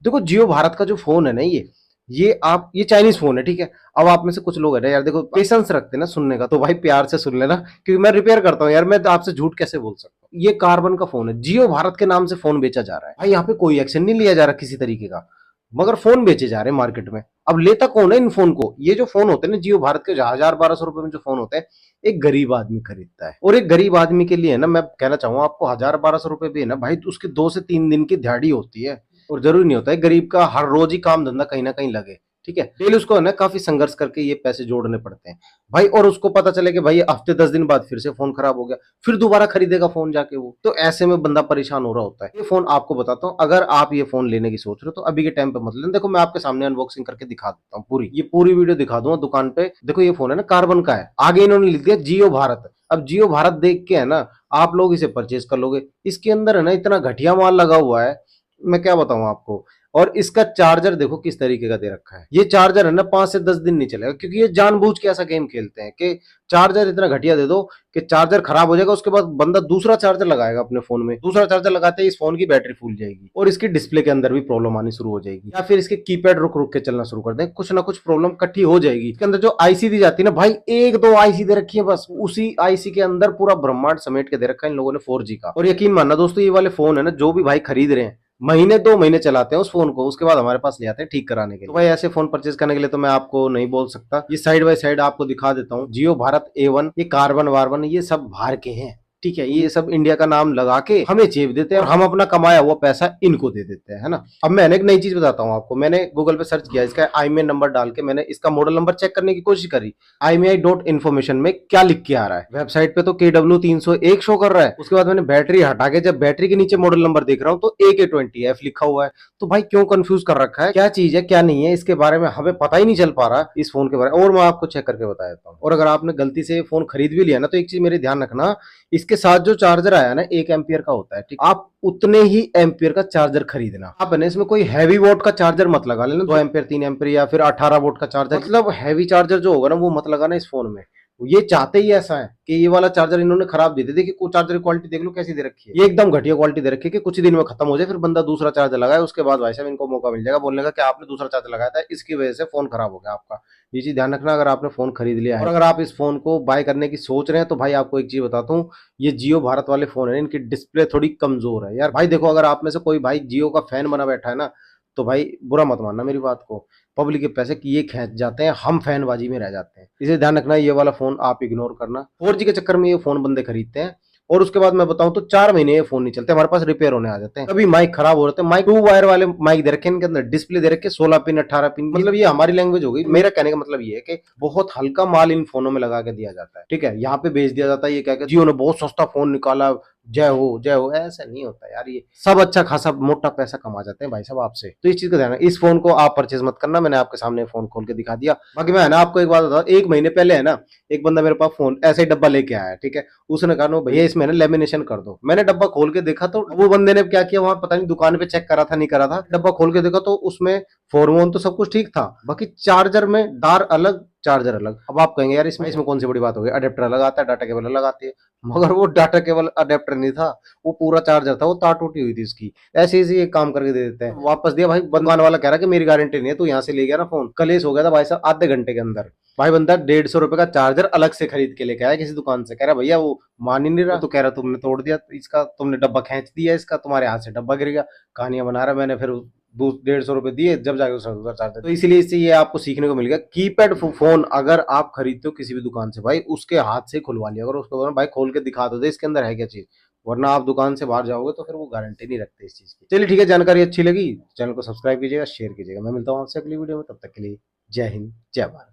देखो जियो भारत का जो फोन है ना, ये चाइनीज फोन है, ठीक है। अब आप में से कुछ लोग है ना यार, देखो पेशेंस रखते हैं ना सुनने का, तो भाई प्यार से सुन लेना, क्योंकि मैं रिपेयर करता हूँ यार, मैं तो आपसे झूठ कैसे बोल सकता हूँ। ये कार्बन का फोन है, जियो भारत के नाम से फोन बेचा जा रहा है भाई, यहाँ पे कोई एक्शन नहीं लिया जा रहा किसी तरीके का, मगर फोन बेचे जा रहे हैं मार्केट में। अब लेता कौन है इन फोन को? ये जो फोन होते हैं ना जियो भारत के 1000-1200 रुपए में जो फोन होते हैं, एक गरीब आदमी खरीदता है। और एक गरीब आदमी के लिए ना मैं कहना चाहूंगा आपको, 1000-1200 रुपए भी है ना भाई, तो उसके 2 से 3 दिन की दिहाड़ी होती है। और जरूरी नहीं होता है गरीब का हर रोज ही काम धंधा कहीं ना कहीं लगे, ठीक है। डेली उसको है ना काफी संघर्ष करके ये पैसे जोड़ने पड़ते हैं भाई। और उसको पता चले कि भाई हफ्ते 10 दिन बाद फिर से फोन खराब हो गया, फिर दोबारा खरीदेगा फोन जाके वो, तो ऐसे में बंदा परेशान हो रहा होता है। ये फोन आपको बताता हूँ, अगर आप ये फोन लेने की सोच रहे हो तो अभी के टाइम पे मत लेना। देखो मैं आपके सामने अनबॉक्सिंग करके दिखा देता हूँ, पूरी वीडियो दिखा दूंगा दुकान पे। देखो ये फोन है ना कार्बन का है, आगे इन्होंने लिख दिया जियो भारत। अब जियो भारत देख के है ना आप लोग इसे परचेज कर लोगे। इसके अंदर है ना इतना घटिया माल लगा हुआ है, मैं क्या बताऊं आपको। और इसका चार्जर देखो किस तरीके का दे रखा है। ये चार्जर है ना 5 से 10 दिन नहीं चलेगा, क्योंकि ये जानबूझ के ऐसा गेम खेलते हैं कि चार्जर इतना घटिया दे दो कि चार्जर खराब हो जाएगा, उसके बाद बंदा दूसरा चार्जर लगाएगा अपने फोन में, दूसरा चार्जर लगाते ही इस फोन की बैटरी फूल जाएगी और इसकी डिस्प्ले के अंदर भी प्रॉब्लम आनी शुरू हो जाएगी, या फिर इसके कीपैड रुक रुक के चलना शुरू कर दें, कुछ ना कुछ प्रॉब्लम इकट्ठी हो जाएगी। इसके अंदर जो आईसी दी जाती है ना भाई, 1-2 आईसी दे रखी है बस, उसी आईसी के अंदर पूरा ब्रह्मांड समेट के दे रखा है इन लोगों ने 4G का। और यकीन मानना दोस्तों, ये वाले फोन है ना जो भी भाई खरीद रहे हैं, महीने 2 महीने चलाते हैं उस फोन को, उसके बाद हमारे पास ले आते हैं ठीक कराने के लिए। तो भाई ऐसे फोन परचेज करने के लिए तो मैं आपको नहीं बोल सकता। ये साइड बाय साइड आपको दिखा देता हूँ, जियो भारत A1, ये कार्बन वार्बन ये सब बाहर के हैं, ठीक है। ये सब इंडिया का नाम लगा के हमें चेप देते हैं और हम अपना कमाया हुआ पैसा इनको दे देते हैं, है ना। अब मैंने एक नई चीज बताता हूँ आपको, मैंने गूगल पे सर्च किया, इसका IMEI नंबर डाल के मैंने इसका मॉडल नंबर चेक करने की कोशिश करी। IMEI.information में क्या लिख के आ रहा है, वेबसाइट पे तो KW301 शो कर रहा है। उसके बाद मैंने बैटरी हटा के जब बैटरी के नीचे मॉडल नंबर देख रहा हूँ तो AK20F लिखा हुआ है। तो भाई क्यों कंफ्यूज कर रखा है, क्या चीज है क्या नहीं है, इसके बारे में हमें पता ही नहीं चल पा रहा इस फोन के बारे में। और मैं आपको चेक करके बता देता हूँ। और अगर आपने गलती से फोन खरीद भी लिया ना, तो एक चीज मेरे ध्यान रखना, इसके साथ जो चार्जर आया ना 1 एम्पियर का होता है, ठीक। आप उतने ही एम्पियर का चार्जर खरीदना। आप है इसमें कोई हैवी वोट का चार्जर मत लगा लेना, 2 एम्पियर 3 एम्पियर या फिर 18 वोट का चार्जर, मतलब हैवी चार्जर जो होगा ना वो मत लगाना इस फोन में। ये चाहते ही ऐसा है कि ये वाला चार्जर इन्होंने खराब दे दिया। देखिए को चार्जर की क्वालिटी देख लो कैसी दे रखी है, ये एकदम घटिया क्वालिटी दे रखी है कि कुछ दिन में खत्म हो जाए, फिर बंदा दूसरा चार्जर लगाए, उसके बाद भाई साहब इनको मौका मिल जाएगा बोलने का कि आपने दूसरा चार्जर लगाया था, इसकी वजह से फोन खराब हो गया आपका। ये चीज ध्यान रखना अगर आपने फोन खरीद लिया है। और अगर आप इस फोन को बाय करने की सोच रहे हैं तो भाई आपको एक चीज बताता हूँ, ये जियो भारत वाले फोन है, इनकी डिस्प्ले थोड़ी कमजोर है यार। भाई देखो अगर आप में से कोई भाई जियो का फैन बना बैठा है ना, तो भाई बुरा मत मानना मेरी बात को, पब्लिक के पैसे की ये खींच जाते हैं, हम फैनबाजी में रह जाते हैं। इसे ध्यान रखना, ये वाला फोन आप इग्नोर करना। 4G के चक्कर में ये फोन बंदे खरीदते हैं और उसके बाद मैं बताऊं तो 4 महीने ये फोन नहीं चलते, हमारे पास रिपेयर होने आ जाते हैं। कभी माइक खराब हो रहे थे, माइक 2 वायर वाले माइक दे रखे, इनके अंदर डिस्प्ले दे रखे 16 पिन 18 पिन, मतलब ये हमारी लैंग्वेज हो गई। मेरा कहने का मतलब ये है कि बहुत हल्का माल इन फोनों में लगा के दिया जाता है, ठीक है। यहाँ पे बेच दिया जाता है ये कह के जियो ने बहुत सस्ता फोन निकाला, जय हो जय हो, ऐसा नहीं होता यार। ये सब अच्छा खासा मोटा पैसा कमा जाते हैं भाई साहब आपसे, तो इस चीज का ध्यान। इस फोन को आप परचेज मत करना, मैंने आपके सामने फोन खोल के दिखा दिया। बाकी मैं है ना आपको एक बात बताऊं, 1 महीने पहले है ना एक बंदा मेरे पास फोन ऐसे ही डब्बा लेके आया, ठीक है। उसने कहा भैया इसमें ना लेमिनेशन कर दो। मैंने डब्बा खोल के देखा तो वो बंदे ने क्या किया, वहां पता नहीं दुकान पे चेक करा था नहीं करा था, डब्बा खोल के देखा तो उसमें फोन तो सब कुछ ठीक था, बाकी चार्जर में दार अलग चार्जर अलग। अब आप कहेंगे यार इसमें कौन सी बड़ी बात हो गई, अडेप्टर अलग आता है, डाटा केबल अलग आती है, मगर वो डाटा केबल अडेप्टर नहीं था, वो पूरा चार्जर था, वो तार टूटी हुई थी उसकी। ऐसे ही एक काम करके दे देते हैं, वापस दिया भाई। दुकान वाला कह रहा कि मेरी गारंटी नहीं है, तू यहाँ से ले गया ना फोन, कलेश हो गया था भाई साहब आधे घंटे के अंदर। भाई बंदा 150 रुपए का चार्जर अलग से खरीद के लेके आया किसी दुकान से, कह रहा भैया वो मान ही नहीं रहा, तो कह रहा तुमने तोड़ दिया इसका, तुमने डब्बा खींच दिया इसका, तुम्हारे हाथ से डब्बा गिर गया, कहानियां बना रहा। मैंने फिर 150 रुपए दिए जब जाके दूसरा चार्जर। तो इसीलिए इससे ये आपको सीखने को मिल गया, कीपैड फोन अगर आप खरीदते हो किसी भी दुकान से भाई उसके हाथ से खुलवा लिया अगर उसको भाई खोल के दिखा दो इसके अंदर है क्या चीज, वरना आप दुकान से बाहर जाओगे तो फिर वो गारंटी नहीं रखते इस चीज की। चलिए ठीक है, जानकारी अच्छी लगी चैनल को सब्सक्राइब कीजिएगा, शेयर कीजिएगा। मैं मिलता हूँ आपसे अगली वीडियो में, तब तक के लिए जय हिंद जय भारत।